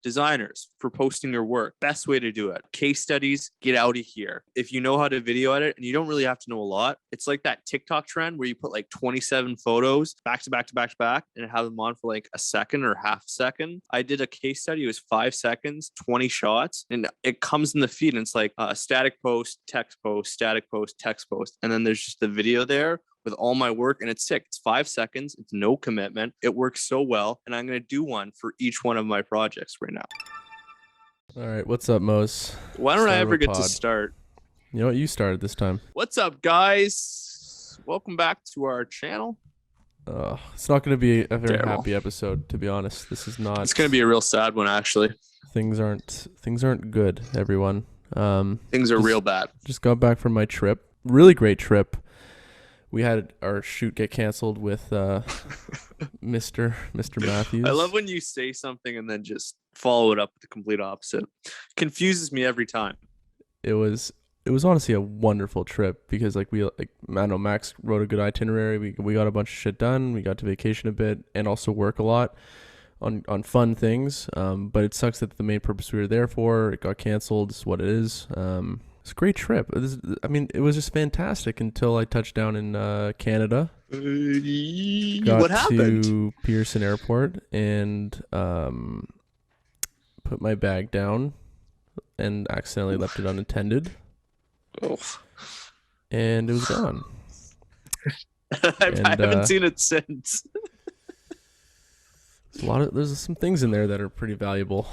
designers for posting your work. Best way to do it. Case studies, get out of here. If you know how to video edit, and you don't really have to know a lot, it's like that TikTok trend where you put like 27 photos back to back to back to back and have them on for like a second or half a second. I did a case study. It was 5 seconds, 20 shots, and it comes in the feed, and it's like static post, text post, static post, text post. And then there's just the video there with all my work, and it's sick. It's 5 seconds. It's no commitment. It works so well. And I'm going to do one for each one of my projects right now. All right. What's up, Mose? Why don't I ever get to start? You know what? You started this time. What's up, guys? Welcome back to our channel. It's not going to be a very happy episode, to be honest. This is not. It's going to be a real sad one, actually. Things aren't good, everyone. Things are real bad. Just got back from my trip. Really great trip. We had our shoot get canceled with Mr. Matthews. I love when you say something and then just follow it up with the complete opposite. Confuses me every time. It was honestly a wonderful trip because I know Max wrote a good itinerary. We got a bunch of shit done. We got to vacation a bit and also work a lot on fun things. But it sucks that the main purpose we were there for, it got canceled. It's what it is. It's a great trip. It was just fantastic until I touched down in Canada. What happened? To Pearson Airport and put my bag down and accidentally left it unattended. Oh. And it was gone. I haven't seen it since. There's some things in there that are pretty valuable.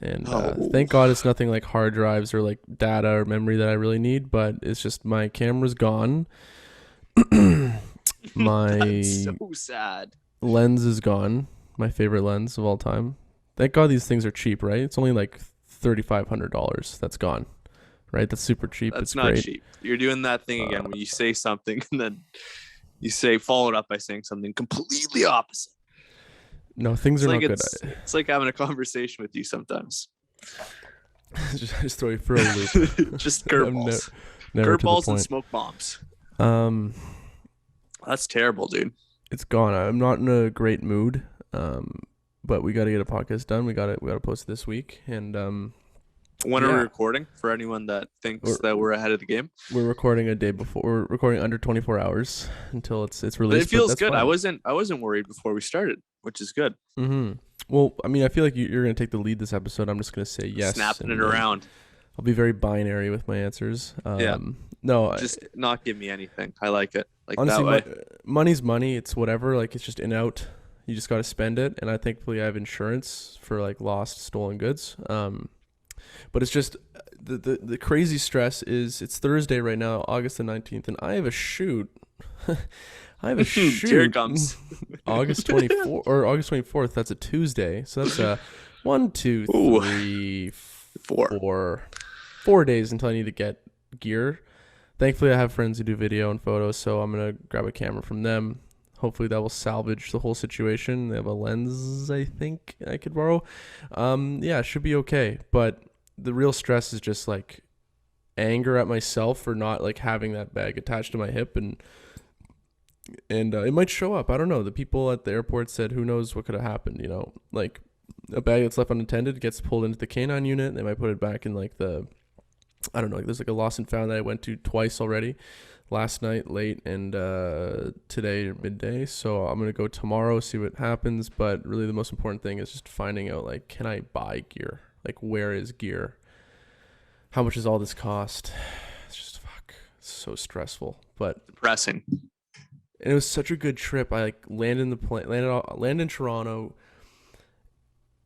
And thank God it's nothing like hard drives or like data or memory that I really need, but it's just my camera's gone. That's so sad. Lens is gone. My favorite lens of all time. Thank God these things are cheap, right? It's only like $3,500. That's gone, right? That's super cheap. That's it's not great. Cheap. You're doing that thing again when you say something and then you follow it up by saying something completely opposite. No, things are not good. It's like having a conversation with you sometimes. just throw you for a loop. Just curveballs. Curveballs and smoke bombs. That's terrible, dude. It's gone. I'm not in a great mood. But we got to get a podcast done. We got to post this week. And when are we recording? For anyone that thinks that we're ahead of the game, we're recording a day before. We're recording under 24 hours until it's released. But it feels good. Fine. I wasn't worried before we started, which is good. Mm-hmm. Well, I mean, I feel like you're going to take the lead this episode. I'm just going to say yes. Snapping it around. I'll be very binary with my answers. No, just not give me anything. I like it. Like honestly, that way. Money's money. It's whatever. Like it's just in out. You just got to spend it. And I thankfully I have insurance for like lost, stolen goods. But it's just the crazy stress is it's Thursday right now, August the 19th, and I have a shoot. Here it comes. August 24th or August 24th. That's a Tuesday. So that's 1, 2, 3, 4 days until I need to get gear. Thankfully, I have friends who do video and photos, so I'm gonna grab a camera from them. Hopefully that will salvage the whole situation. They have a lens I think I could borrow. It should be okay. But the real stress is just like anger at myself for not like having that bag attached to my hip, and it might show up. I don't know. The people at the airport said who knows what could have happened, like a bag that's left unattended gets pulled into the canine unit. They might put it back in like I don't know, there's like a lost and found that I went to twice already. Last night late and today midday. So I'm going to go tomorrow, see what happens. But really the most important thing is just finding out, like, can I buy gear? Like, where is gear? How much does all this cost? It's just, it's so stressful. But depressing. And it was such a good trip. I like landed in Toronto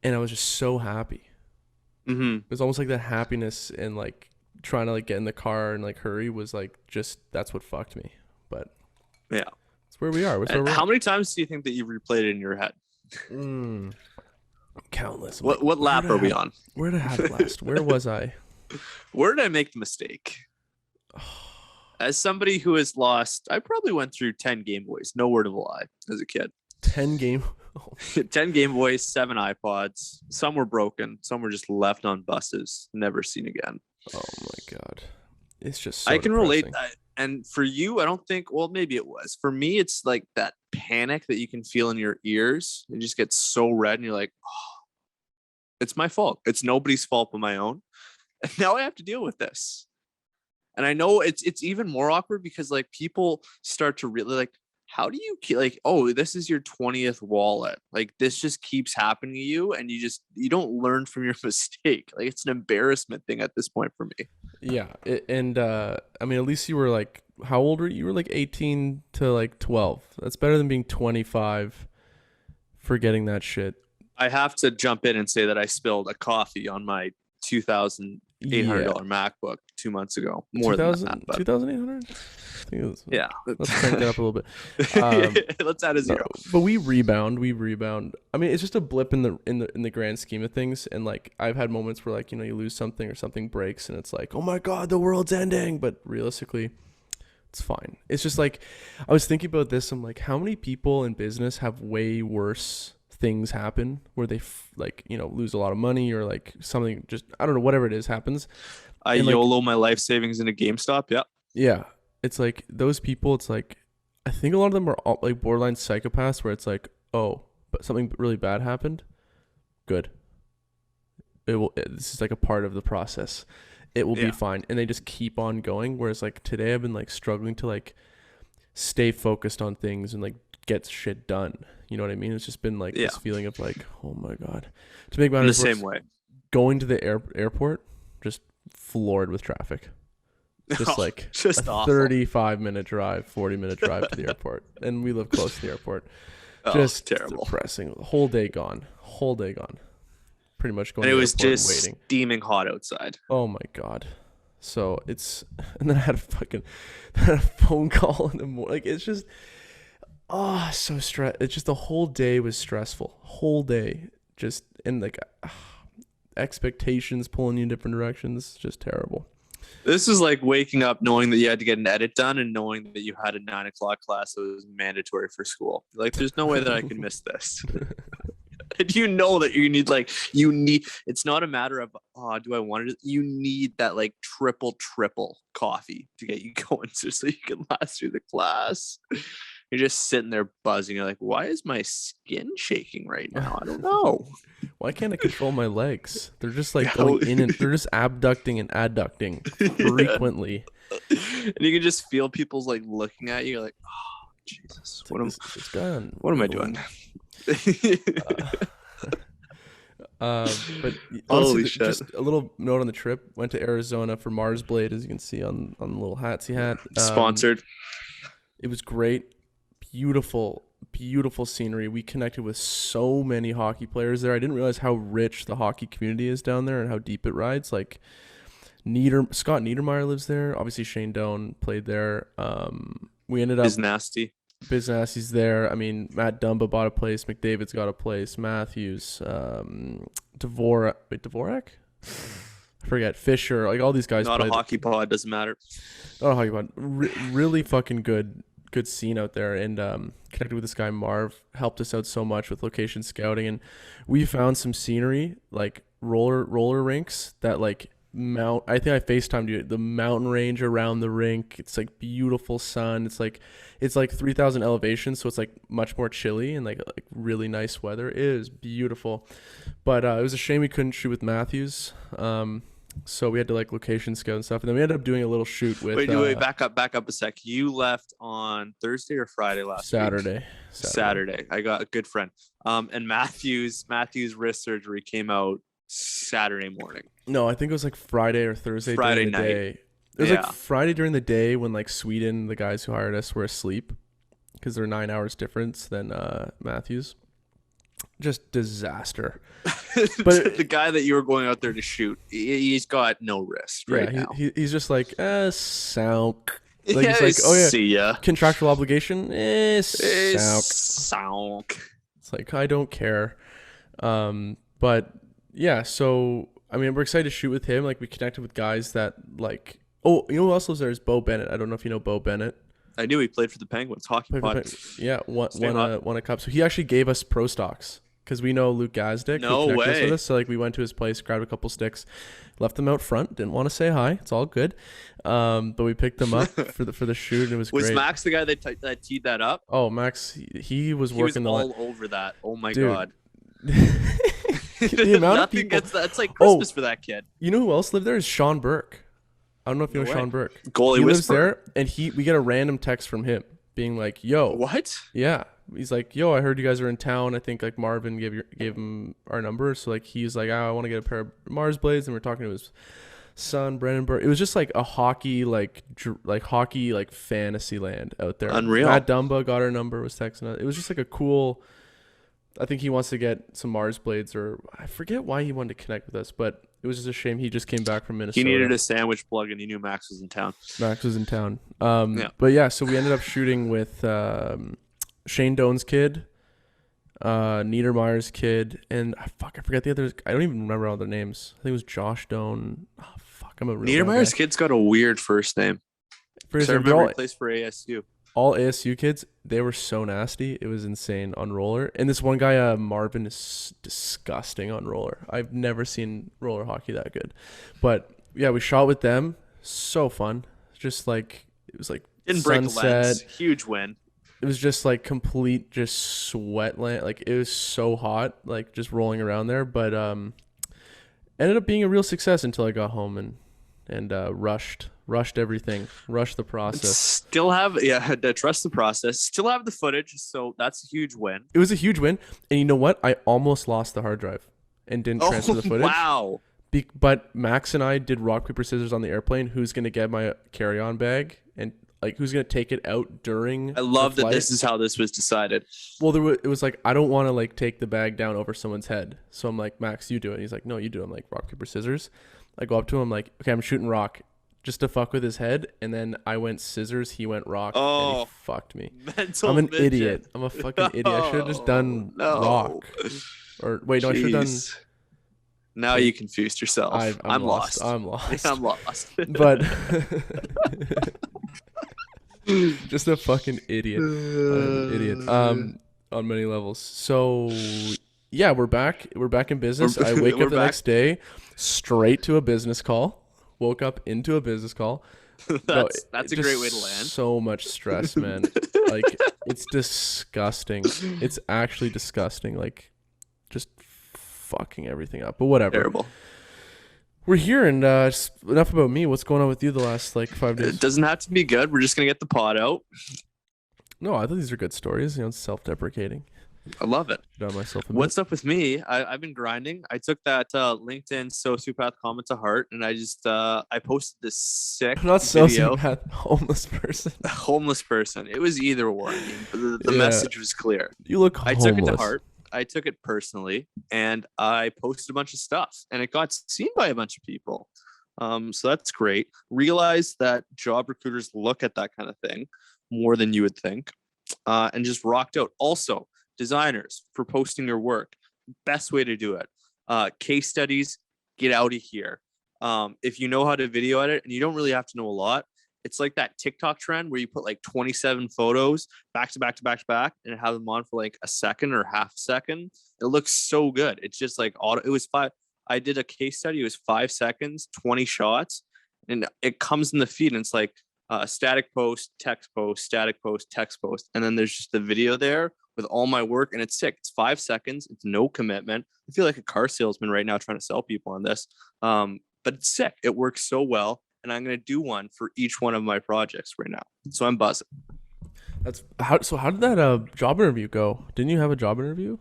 and I was just so happy. Mm-hmm. It was almost like that happiness and like trying to like get in the car and like hurry was like just that's what fucked me. But yeah, that's where we are. How many times do you think that you've replayed it in your head? Countless. What lap are we on? Where did I have it last? Where was I? Where did I make the mistake? As somebody who has lost, I probably went through 10 Game Boys. No word of a lie as a kid. 10 Game 10 Game Boys, 7 iPods. Some were broken. Some were just left on buses, never seen again. Oh my God. It's just so I can depressing. relate that. And for you, I don't think, well, maybe it was. For me, it's like that panic that you can feel in your ears. It just gets so red and you're like, oh, It's my fault. It's nobody's fault but my own. And now I have to deal with this. And I know it's even more awkward because like people start to really like, how do you like, oh, this is your 20th wallet. Like this just keeps happening to you and you don't learn from your mistake. Like it's an embarrassment thing at this point for me. Yeah, I mean, at least you were like, how old were you? You were like 18 to like 12. That's better than being 25 for getting that shit. I have to jump in and say that I spilled a coffee on my $2,800 MacBook 2 months ago. More than that. 2,800? Yeah. Let's crank that up a little bit. Let's add a zero. No, but we rebound. I mean, it's just a blip in the grand scheme of things. And like, I've had moments where like, you know, you lose something or something breaks and it's like, oh my God, the world's ending. But realistically, it's fine. It's just like, I was thinking about this. I'm like, how many people in business have way worse things happen where they like, you know, lose a lot of money or like something, just, I don't know, whatever it is happens. I YOLO my life savings into GameStop. Yeah. Yeah. It's like those people, it's like, I think a lot of them are all, like borderline psychopaths where it's like, oh, but something really bad happened. Good. This is like a part of the process. It will be fine. And they just keep on going. Whereas like today I've been like struggling to like stay focused on things and like get shit done. You know what I mean? It's just been like this feeling of like, oh my God. To make matters worse, the same way. Going to the airport, just floored with traffic. Just like just a awful. 35-minute drive, 40-minute drive to the airport. And we live close to the airport. Just terrible. Depressing. Whole day gone. Pretty much going. And it was just waiting. Steaming hot outside. Oh my God. So it's, and then I had a phone call in the morning. Like it's just, so stress. It's just the whole day was stressful. Whole day, just and like expectations pulling you in different directions. Just terrible. This is like waking up knowing that you had to get an edit done and knowing that you had a 9 o'clock class that was mandatory for school. Like, there's no way that I can miss this. And you know that you need, it's not a matter of, do I want it? You need that like triple coffee to get you going so you can last through the class. You're just sitting there buzzing. You're like, why is my skin shaking right now? I don't know. Why can't I control my legs? They're just like going in and they're just abducting and adducting frequently. And you can just feel people's like looking at you. You're like, oh, Jesus. What am I doing? But honestly, just a little note on the trip. Went to Arizona for Mars Blade, as you can see on the little hats he had. Sponsored. It was great. Beautiful scenery. We connected with so many hockey players there. I didn't realize how rich the hockey community is down there and how deep it rides. Like Scott Niedermeyer lives there. Obviously Shane Doan played there. We ended up Biz Nasty's there. I mean, Matt Dumba bought a place. McDavid's got a place. Matthews, Dvorak. I forget. Fisher. Like all these guys. Not a hockey pod. Doesn't matter. Not a hockey pod. Really fucking good scene out there, and connected with this guy Marv, helped us out so much with location scouting, and we found some scenery like roller rinks that like I think I FaceTimed you, the mountain range around the rink. It's like beautiful sun. It's like 3,000 elevation, so it's like much more chilly and like really nice weather. It is beautiful, but it was a shame we couldn't shoot with Matthews. So we had to like location scout and stuff, and then we ended up doing a little shoot with. Wait, back up a sec. You left on Thursday or Friday last week? Saturday. I got a good friend. And Matthew's wrist surgery came out Saturday morning. No, I think it was like Friday or Thursday. Friday during the night. Day. It was like Friday during the day when like Sweden, the guys who hired us, were asleep because they're 9 hours difference than Matthews. Just disaster. But the guy that you were going out there to shoot, he's got no wrist now. He's just like souk. Like yeah, he's like, oh yeah, see ya. Contractual obligation, souk. Souk. It's like I don't care. But yeah, so I mean, we're excited to shoot with him. Like we connected with guys that like. Oh, you know who else lives there is Bo Bennett. I don't know if you know Bo Bennett. I do. He played for the Penguins hockey pod. Yeah, won a cup. So he actually gave us pro stocks because we know Luke Gazdick. No way. With us. So like we went to his place, grabbed a couple sticks, left them out front. Didn't want to say hi. It's all good. But we picked them up for the shoot, and it was great. Was Max the guy that teed that up? Oh, Max, he was working all over that. Oh my God. The amount of Nothing people. gets that. It's like Oh, Christmas for that kid. you know who else lived there? Is Sean Burke. I don't know if you No know way. Sean Burke. Goalie He lives whisperer. there, and we get a random text from him being like, "Yo, What? yeah." He's like, "Yo, I heard you guys are in town. I think like Marvin gave him our number, so like he's like, I want to get a pair of Mars blades, and we're talking to his son, Brandon Burke. It was just like a hockey hockey fantasy land out there. Unreal. Matt Dumba got our number, was texting us. It was just like a cool. I think he wants to get some Mars blades, or I forget why he wanted to connect with us, but it was just a shame he just came back from Minnesota. He needed a sandwich plug, and he knew Max was in town. Max was in town. Yeah. But yeah, so we ended up shooting with Shane Doan's kid, Niedermeyer's kid, and I forget the others. I don't even remember all their names. I think it was Josh Doan. Oh, fuck, I'm a real bad Niedermeyer's guy. kid's got a weird first name. First I name, they're remember all, he plays for ASU. all ASU kids. They were so nasty. It was insane on roller. And this one guy, Marvin, is disgusting on roller. I've never seen roller hockey that good. But yeah, we shot with them. So fun. Just like it was like Didn't break the sunset. lens. Huge win. It was just like complete just sweat land. Like it was so hot, like just rolling around there. But ended up being a real success until I got home and rushed everything, rushed the process. Still have to trust the process. Still have the footage, so that's a huge win. It was a huge win. And you know what? I almost lost the hard drive and didn't transfer the footage. Wow. But Max and I did rock, paper, scissors on the airplane. Who's going to get my carry-on bag? And like, who's going to take it out during I love the that flight? this is how this was decided. Well, it was like, I don't want to like take the bag down over someone's head. So I'm like, Max, you do it. He's like, no, you do it. I'm like, rock, paper, scissors. I go up to him. I'm like, okay, I'm shooting rock just to fuck with his head. And then I went scissors. He went rock. And Oh. he fucked me. Mental I'm an midget. idiot. I'm a fucking idiot. I should have just done No. rock. Or wait, no, I should have done. Jeez. Now you confused yourself. I'm lost. I'm lost. I'm lost. But just a fucking idiot. I'm an idiot. On many levels. So yeah, we're back. We're back in business. I wake We're up the back. next day, straight to a business call. Woke up into a business call. That's a just great way to land. So much stress, man. Like it's disgusting. It's actually disgusting. Like just fucking everything up. But whatever. Terrible. We're here, and just enough about me. What's going on with you the last like 5 days? It doesn't have to be good. We're just gonna get the pod out. No, I thought these are good stories. You know, it's self-deprecating. I love it. Done myself. What's up with me? I've been grinding. I took that LinkedIn sociopath comment to heart, and I just I posted this sick Not video. sociopath, homeless person. A homeless person. It was either or. I mean, but the Yeah. message was clear. You look I homeless. took it to heart. I took it personally, and I posted a bunch of stuff, and it got seen by a bunch of people. So that's great. Realize that job recruiters look at that kind of thing more than you would think, and just rocked out. Also, designers, for posting your work, best way to do it. Case studies, get out of here. If you know how to video edit, and you don't really have to know a lot, it's like that TikTok trend where you put like 27 photos back to back to back to back and have them on for like a second or half a second. It looks so good. It's just like auto. It was I did a case study. It was 5 seconds, 20 shots, and it comes in the feed. And it's like static post, text post, static post, text post. And then there's just the video there with all my work, and it's sick. It's 5 seconds. It's no commitment. I feel like a car salesman right now trying to sell people on this. But it's sick. It works so well. And I'm going to do one for each one of my projects right now. So I'm buzzing. How did that job interview go? Didn't you have a job interview?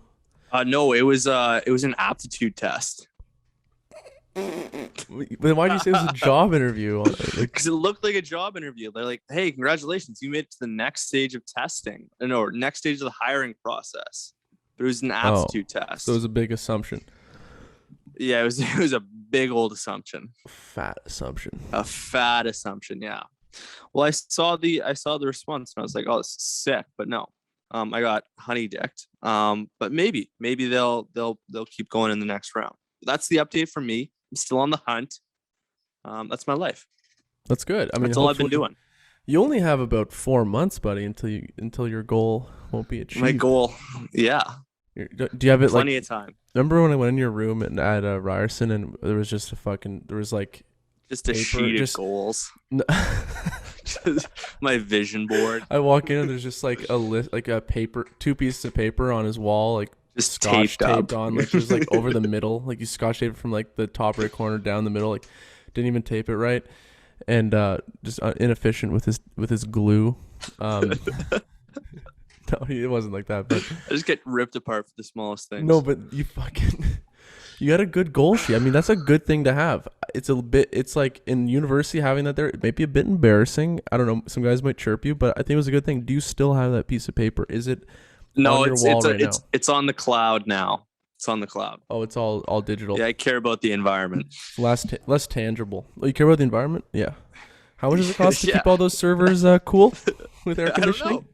No, it was an aptitude test. Then why did you say it was a job interview? Like, Because it looked like a job interview. They're like, hey, congratulations. You made it to the next stage of testing. No, next stage of the hiring process. But it was an aptitude test. so it was a big assumption. Yeah, it was a big old assumption. Fat assumption. A fat assumption, yeah. Well, I saw the response and I was like, oh, this is sick. But no. I got honey dicked. But maybe they'll keep going in the next round. That's the update from me. I'm still on the hunt. That's my life. That's good. I mean, That's all I've been doing. You only have about 4 months, buddy, until your goal won't be achieved. My goal, yeah. Do you have it Plenty of time. Remember when I went in your room at Ryerson and there was just there was like Just a paper, sheet just- of goals. n- Just my vision board. I walk in and there's just like a list, like a paper, 2 pieces of paper on his wall, like Just scotch taped up. taped on, like just like over the middle, like you scotch taped from like the top right corner down the middle, like didn't even tape it right, and just inefficient with his glue. Um, no, it wasn't like that, but I just get ripped apart for the smallest no, things. but you fucking you had a good goal sheet. I mean, that's a good thing to have. It's a bit. It's like in university having that there. It may be a bit embarrassing. I don't know. Some guys might chirp you, but I think it was a good thing. Do you still have that piece of paper? Is it on No, your wall right now? it's on the cloud now. It's on the cloud. Oh, it's all digital. Yeah, I care about the environment. It's less tangible. Oh, you care about the environment? Yeah. How much does it cost to Yeah, keep all those servers cool with air I don't conditioning? know.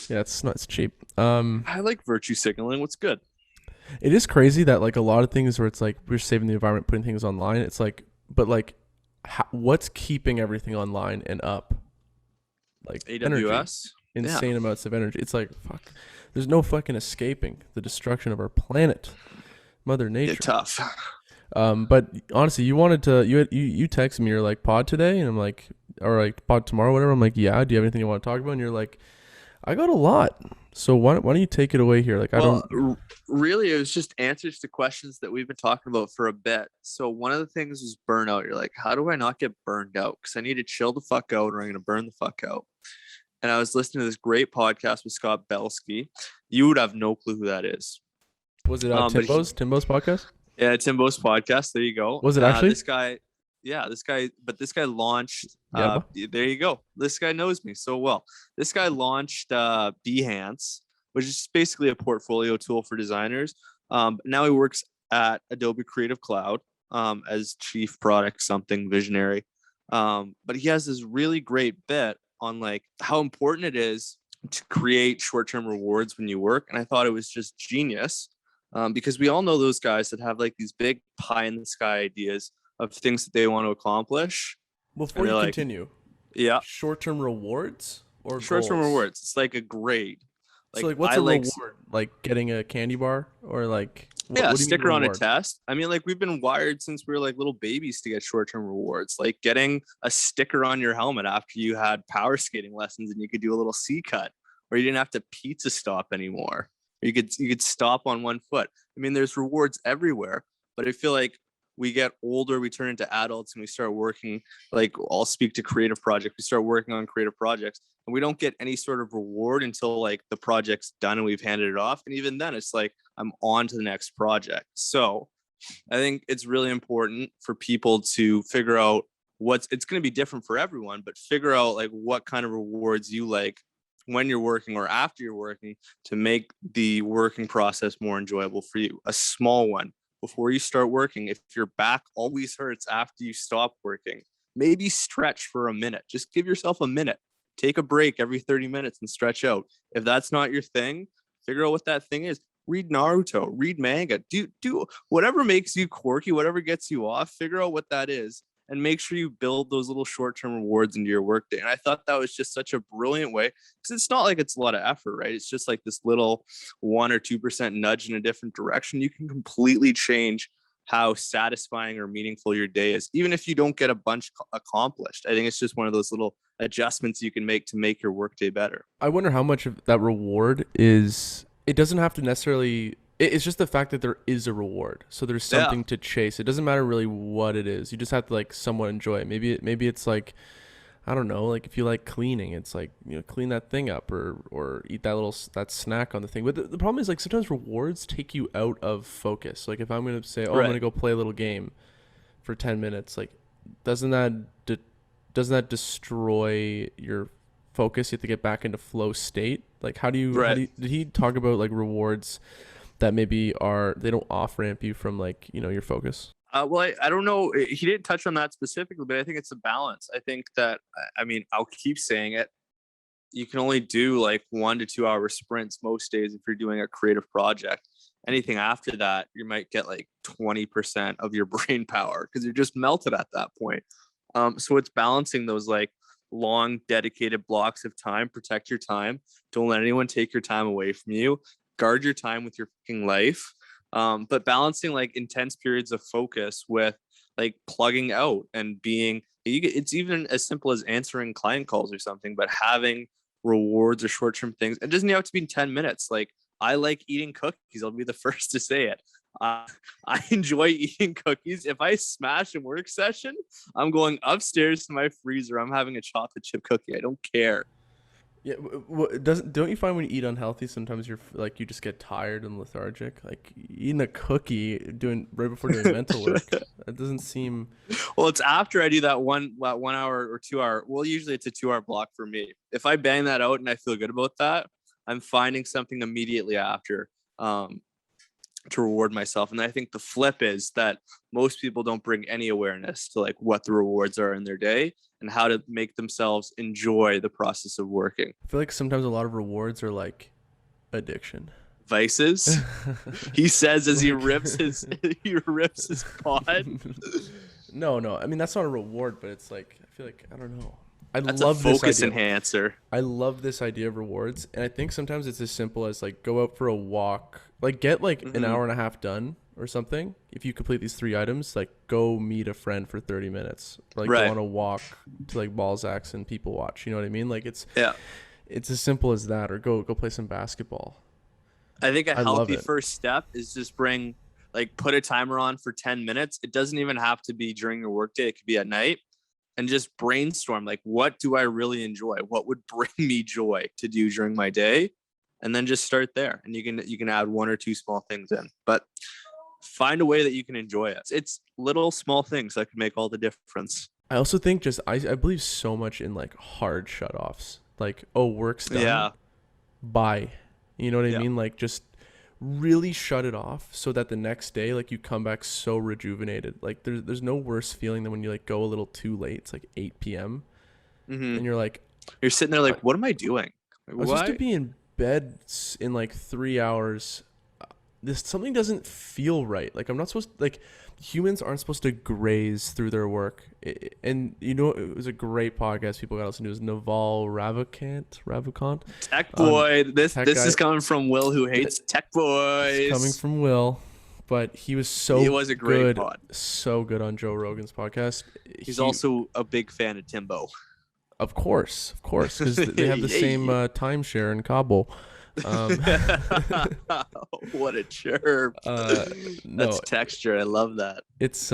Yeah, it's not. It's cheap. I like virtue signaling. What's good? It is crazy that like a lot of things where it's like we're saving the environment, putting things online. It's like, but like, what's keeping everything online and up? Like energy, AWS. Yeah, insane amounts of energy. It's like fuck. There's no fucking escaping the destruction of our planet, Mother Nature. tough. But honestly, you texted me, you're like pod today, and I'm like, or like pod tomorrow, whatever. I'm like, yeah. Do you have anything you want to talk about? And you're like, I got a lot. So why don't you take it away here? Like, Really, it was just answers to questions that we've been talking about for a bit. So one of the things is burnout. You're like, how do I not get burned out? Because I need to chill the fuck out, or I'm gonna burn the fuck out. And I was listening to this great podcast with Scott Belsky. You would have no clue who that is. Was it Timbo's podcast? Yeah, Timbo's podcast. There you go. Was it actually? This guy launched. Yeah. There you go. This guy knows me so well. This guy launched Behance, which is basically a portfolio tool for designers. Now he works at Adobe Creative Cloud as chief product something visionary. But he has this really great bit on like how important it is to create short-term rewards when you work. And I thought it was just genius because we all know those guys that have like these big pie in the sky ideas of things that they want to accomplish. Before you like, continue, yeah, short-term rewards or short-term goals? rewards. It's like a grade. So like, what's a reward? Like getting a candy bar or like a sticker on a test. I mean, like we've been wired since we were like little babies to get short-term rewards, like getting a sticker on your helmet after you had power skating lessons and you could do a little C cut, or you didn't have to pizza stop anymore. Or you could stop on one foot. I mean, there's rewards everywhere, but I feel like we get older, we turn into adults, and we start working. Like I'll speak to creative projects. We start working on creative projects, and we don't get any sort of reward until like the project's done and we've handed it off. And even then, it's like I'm on to the next project. So I think it's really important for people to figure out it's going to be different for everyone, but figure out like what kind of rewards you like when you're working or after you're working to make the working process more enjoyable for you. A small one. Before you start working, if your back always hurts after you stop working, maybe stretch for a minute. Just give yourself a minute. Take a break every 30 minutes and stretch out. If that's not your thing, figure out what that thing is. Read Naruto, read manga, do whatever makes you quirky, whatever gets you off, figure out what that is and make sure you build those little short-term rewards into your workday. And I thought that was just such a brilliant way because it's not like it's a lot of effort, right? It's just like this little 1 or 2% nudge in a different direction. You can completely change how satisfying or meaningful your day is, even if you don't get a bunch accomplished. I think it's just one of those little adjustments you can make your workday better. I wonder how much of that reward is. It doesn't have to necessarily. It's just the fact that there is a reward, so there's something to chase. It doesn't matter really what it is. You just have to like somewhat enjoy it. Maybe it's like, I don't know, like if you like cleaning, it's like, you know, clean that thing up or eat that snack on the thing. But the problem is like sometimes rewards take you out of focus. Like if I'm gonna say, I'm gonna go play a little game for 10 minutes, like doesn't that destroy your focus? You have to get back into flow state. Like how do you did he talk about like rewards that maybe they don't off ramp you from like, you know, your focus? Well, I don't know. He didn't touch on that specifically, but I think it's a balance. I think that, I mean, I'll keep saying it. You can only do like 1 to 2 hour sprints most days if you're doing a creative project. Anything after that, you might get like 20% of your brain power because you're just melted at that point. So it's balancing those like long dedicated blocks of time. Protect your time. Don't let anyone take your time away from you. Guard your time with your fucking life. But balancing like intense periods of focus with like plugging out and it's even as simple as answering client calls or something, but having rewards or short-term things. It doesn't have to be 10 minutes. Like I like eating cookies. I'll be the first to say it. Uh, I enjoy eating cookies. If I smash a work session, I'm going upstairs to my freezer. I'm having a chocolate chip cookie. I don't care. Yeah, don't you find when you eat unhealthy, sometimes you're like you just get tired and lethargic? Like eating a cookie doing right before doing mental work, that doesn't seem. Well, it's after I do that 1 hour or 2 hour. Well, usually it's a 2 hour block for me. If I bang that out and I feel good about that, I'm finding something immediately after um, to reward myself. And I think the flip is that most people don't bring any awareness to like what the rewards are in their day and how to make themselves enjoy the process of working. I feel like sometimes a lot of rewards are like addiction. Vices, he says as he Like- rips his he rips his pod. No. I mean, that's not a reward, but it's like I feel like I don't know. I That's a love this focus idea. enhancer. I love this idea of rewards, and I think sometimes it's as simple as like go out for a walk, like get like an hour and a half done or something. If you complete these 3 items, like go meet a friend for 30 minutes, or, like Right. go on a walk to like Balzac's and people watch. You know what I mean? Like Yeah. it's as simple as that, or go play some basketball. I think a I love healthy it. first step is just put a timer on for 10 minutes. It doesn't even have to be during your workday. It could be at night, and just brainstorm like, what do I really enjoy? What would bring me joy to do during my day? And then just start there. And you can add one or two small things in, but find a way that you can enjoy it. It's little small things that can make all the difference. I also think I believe so much in like hard shutoffs. Like, oh, work's done. Yeah. Bye. You know what I Yeah. mean? Like just really shut it off so that the next day like you come back so rejuvenated. Like there's no worse feeling than when you like go a little too late. It's like 8 p.m. Mm-hmm. and you're like, You're sitting there like, what am I doing? I was supposed to be in bed in like 3 hours. This something doesn't feel right. Like I'm not supposed like humans aren't supposed to graze through their work. And you know, it was a great podcast people got to listen to. It was Naval Ravikant. Tech boy. This Tech is guy. coming from Will, who hates tech boys. It's coming from Will, but he was so It was a great good, pod. so good on Joe Rogan's podcast. He's also a big fan of Timbo. of course, because they have the same timeshare in Kabul. What a chirp. No, That's texture. I love that. it's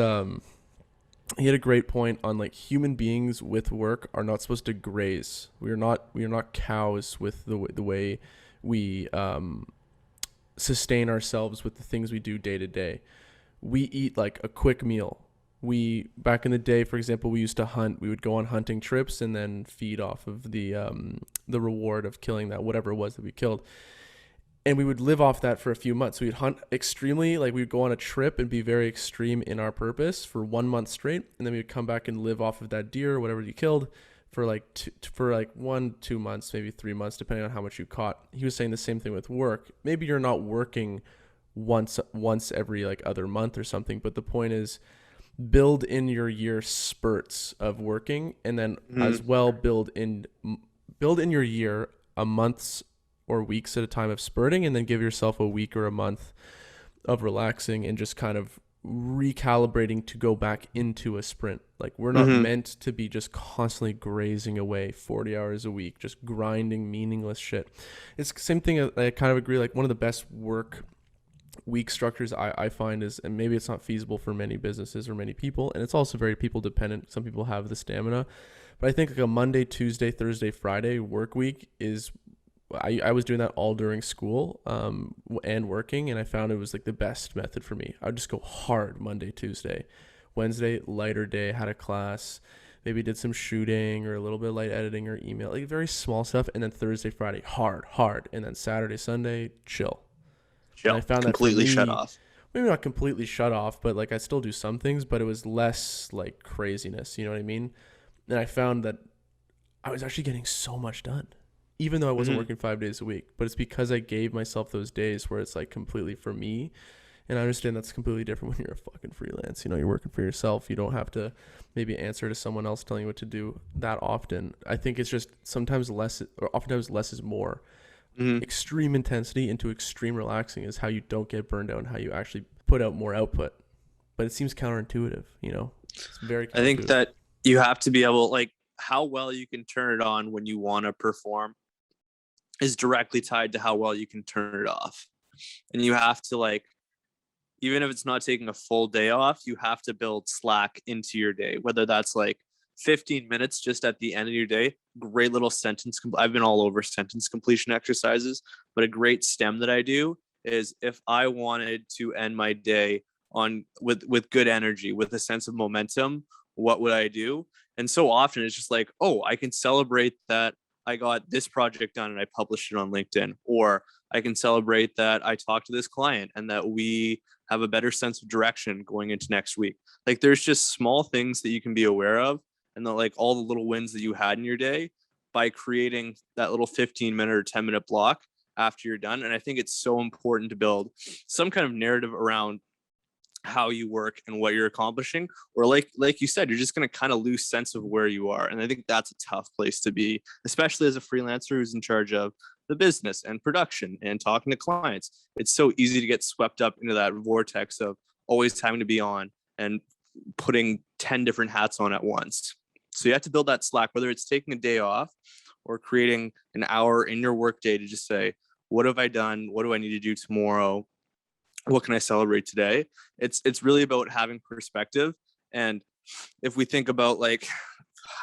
he had a great point on like human beings with work are not supposed to graze. We are not cows with the way we sustain ourselves with the things we do day to day. We eat like a quick meal. We back in the day, for example, we used to hunt. We would go on hunting trips and then feed off of the reward of killing that whatever it was that we killed. And we would live off that for a few months. We would hunt extremely, like we would go on a trip and be very extreme in our purpose for 1 month straight, and then we would come back and live off of that deer or whatever you killed for like 1 2 months, maybe 3 months, depending on how much you caught. He was saying the same thing with work. Maybe you're not working once every like other month or something, but the point is build in your year spurts of working, and then as well build in your year a month's or weeks at a time of spurting, and then give yourself a week or a month of relaxing and just kind of recalibrating to go back into a sprint. Like we're not meant to be just constantly grazing away 40 hours a week, just grinding meaningless shit. It's the same thing. I kind of agree. Like one of the best work week structures I find is, and maybe it's not feasible for many businesses or many people, and it's also very people dependent. Some people have the stamina, but I think like a Monday, Tuesday, Thursday, Friday work week is, I was doing that all during school and working, and I found it was like the best method for me. I would just go hard Monday, Tuesday. Wednesday, lighter day, had a class, maybe did some shooting or a little bit of light editing or email, like very small stuff. And then Thursday, Friday, hard. And then Saturday, Sunday, chill. And I found completely that for me, shut off. maybe not completely shut off, but like I still do some things, but it was less like craziness. You know what I mean? And I found that I was actually getting so much done, even though I wasn't working 5 days a week. But it's because I gave myself those days where it's like completely for me. And I understand that's completely different when you're a fucking freelance. You know, you're working for yourself. You don't have to maybe answer to someone else telling you what to do that often. I think it's just sometimes less, or oftentimes less is more. Extreme intensity into extreme relaxing is how you don't get burned out and how you actually put out more output. But it seems counterintuitive, you know? It's very counterintuitive. I think that you have to be able, like, how well you can turn it on when you want to perform is directly tied to how well you can turn it off. And you have to, like, even if it's not taking a full day off, you have to build slack into your day, whether that's like 15 minutes just at the end of your day. Great little sentence. I've been all over sentence completion exercises, but a great stem that I do is, if I wanted to end my day on with good energy, with a sense of momentum, what would I do? And so often it's just like, oh, I can celebrate that I got this project done and I published it on LinkedIn, or I can celebrate that I talked to this client and that we have a better sense of direction going into next week. Like, there's just small things that you can be aware of, and like all the little wins that you had in your day by creating that little 15-minute or 10-minute block after you're done. And I think it's so important to build some kind of narrative around how you work and what you're accomplishing, or like you said, you're just going to kind of lose sense of where you are. And I think that's a tough place to be, especially as a freelancer who's in charge of the business and production and talking to clients. It's so easy to get swept up into that vortex of always having to be on and putting 10 different hats on at once. So you have to build that slack, whether it's taking a day off or creating an hour in your workday to just say, what have I done? What do I need to do tomorrow? What can I celebrate today? It's really about having perspective. And if we think about, like,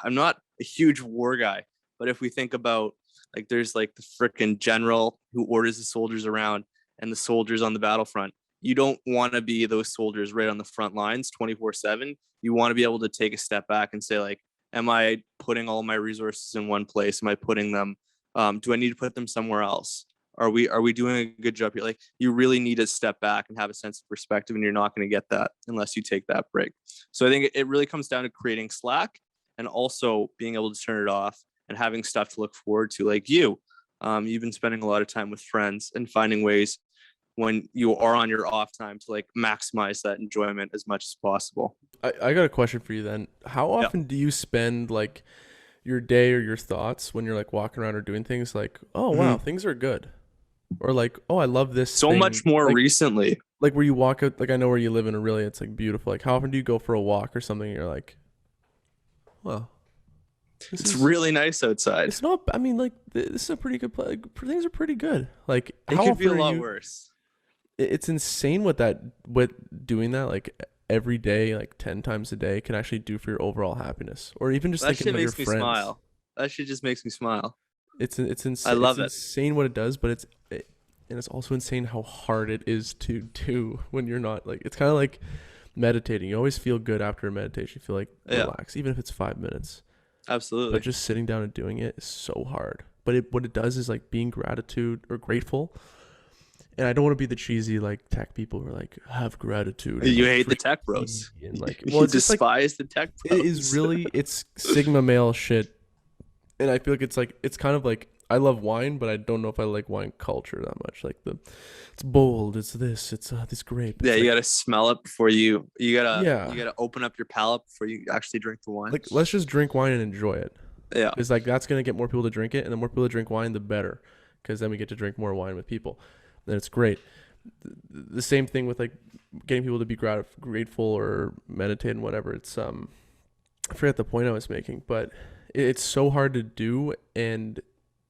I'm not a huge war guy, but if we think about, like, there's like the freaking general who orders the soldiers around and the soldiers on the battlefront. You don't want to be those soldiers right on the front lines 24/7. You want to be able to take a step back and say, like, am I putting all my resources in one place? Am I putting them, do I need to put them somewhere else? Are we doing a good job here? Like, you really need to step back and have a sense of perspective, and you're not going to get that unless you take that break. So I think it really comes down to creating slack and also being able to turn it off and having stuff to look forward to. Like you've been spending a lot of time with friends and finding ways when you are on your off time to, like, maximize that enjoyment as much as possible. I got a question for you then. How Yeah. often do you spend like your day or your thoughts when you're like walking around or doing things like, oh wow, things are good, or like, oh, I love this So thing. much more like, recently. like where you walk out, like I know where you live in Aurelia, it's like beautiful. Like how often do you go for a walk or something and you're like, well, It's really nice outside. it's not, I mean, like this is a pretty good place. Like, things are pretty good. Like It how could be a often are lot you, worse. it's insane what doing that like every day, like 10 times a day can actually do for your overall happiness, or even just That thinking shit about your makes me friends. smile. That shit just makes me smile. It's I insane. It's love it. insane what it does, but and it's also insane how hard it is to do when you're not like. It's kind of like meditating. You always feel good after a meditation. You feel like Yeah, relax, even if it's 5 minutes. But absolutely. just sitting down and doing it is so hard. But what it does is like being gratitude or grateful. And I don't want to be the cheesy like tech people who are like have gratitude. And, You like, hate the free tech bros. and like well, You it's just like despise the tech it is bros. really it's sigma male shit. And I feel like it's kind of like I love wine, but I don't know if I like wine culture that much. Like it's bold, it's this grape. Yeah, It's you like gotta smell it before you yeah, gotta open up your palate before you actually drink the wine. like let's just drink wine and enjoy it. Yeah. Because like that's gonna get more people to drink it, and the more people to drink wine, the better. Because then we get to drink more wine with people, then it's great. The same thing with like getting people to be grateful or meditate and whatever. It's I forget the point I was making, but it's so hard to do and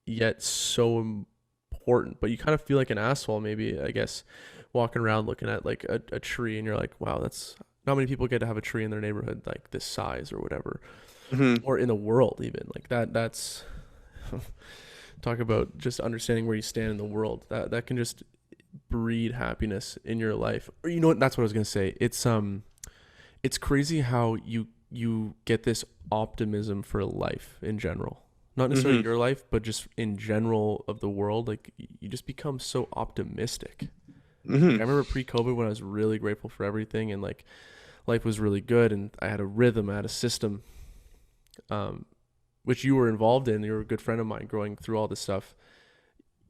yet so important. But you kind of feel like an asshole, maybe, I guess, walking around looking at like a tree and you're like, wow, that's not many people get to have a tree in their neighborhood like this size or whatever, or in the world even like that. That's talk about just understanding where you stand in the world. That can just breed happiness in your life. Or you know what? That's what I was gonna say. It's crazy how you get this optimism for life in general, not necessarily your life, but just in general of the world. Like you just become so optimistic. Like, I remember pre-COVID when I was really grateful for everything and like life was really good and I had a rhythm, I had a system, which you were involved in. You were a good friend of mine growing through all this stuff.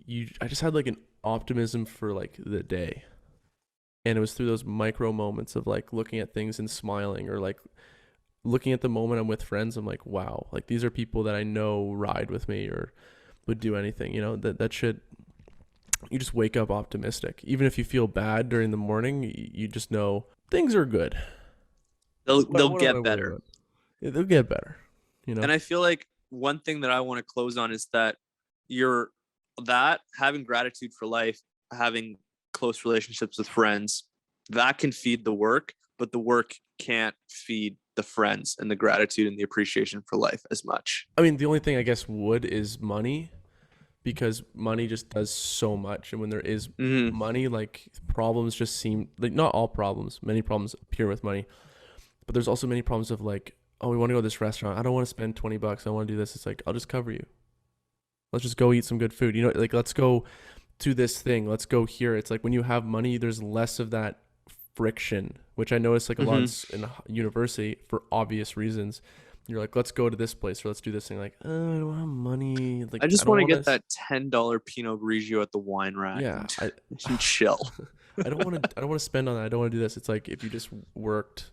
I just had like an optimism for like the day. And it was through those micro moments of like looking at things and smiling, or like looking at the moment I'm with friends. I'm like, wow, like these are people that I know ride with me or would do anything, you know, that shit. You just wake up optimistic. Even if you feel bad during the morning, you just know things are good. They'll get better. Yeah, they'll get better, you know? And I feel like one thing that I want to close on is that your that, having gratitude for life, having close relationships with friends, that can feed the work, but the work can't feed the friends and the gratitude and the appreciation for life as much. I mean, the only thing I guess would is money, because money just does so much. And when there is Mm-hmm. money, like problems just seem like, not all problems, many problems appear with money, but there's also many problems of like, oh, we want to go to this restaurant. I don't want to spend $20. I want to do this. It's like, I'll just cover you. Let's just go eat some good food. You know, like let's go to this thing. Let's go here. It's like when you have money, there's less of that friction, which I noticed like a lot in university for obvious reasons. You're like, let's go to this place or let's do this thing. Like, I don't have money. Like, I just don't want to wanna get that $10 Pinot Grigio at the wine rack. Yeah, and chill. I don't want to spend on that. I don't want to do this. It's like if you just worked,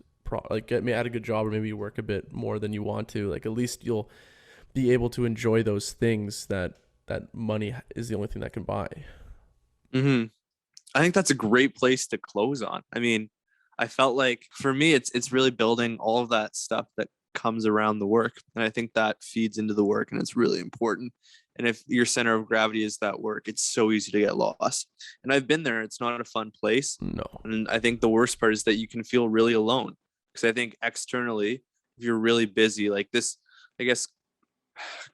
like get me at a good job, or maybe you work a bit more than you want to. Like at least you'll be able to enjoy those things that money is the only thing that can buy. Mm-hmm. I think that's a great place to close on. I mean, I felt like for me, it's really building all of that stuff that comes around the work, and I think that feeds into the work, and it's really important. And if your center of gravity is that work, it's so easy to get lost. And I've been there. It's not a fun place. No. And I think the worst part is that you can feel really alone, because I think externally, if you're really busy, like this, I guess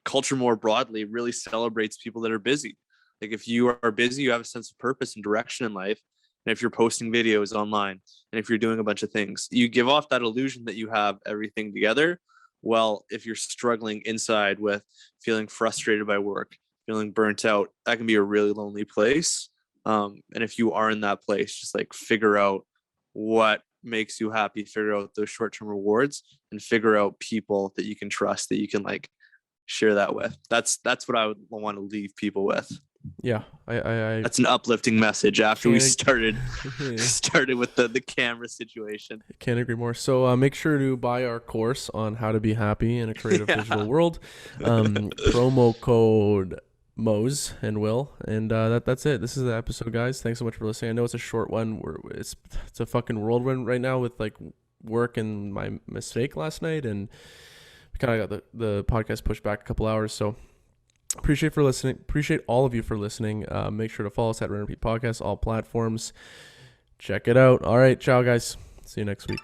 culture more broadly really celebrates people that are busy. Like if you are busy, you have a sense of purpose and direction in life. And if you're posting videos online and if you're doing a bunch of things, you give off that illusion that you have everything together. Well, if you're struggling inside with feeling frustrated by work, feeling burnt out, that can be a really lonely place. And if you are in that place, just like figure out what makes you happy, figure out those short-term rewards, and figure out people that you can trust, that you can like share that with. That's what I would want to leave people with. Yeah, I that's an uplifting message after we started with the camera situation. Can't agree more. So make sure to buy our course on how to be happy in a creative digital world. Promo code Mose and Will, and that's it. This is the episode, guys. Thanks so much for listening. I know it's a short one. It's a fucking whirlwind right now with like work and my mistake last night, and we kind of got the podcast pushed back a couple hours. So appreciate all of you for listening. Make sure to follow us at Run Repeat Podcast, all platforms. Check it out. All right, ciao guys. See you next week.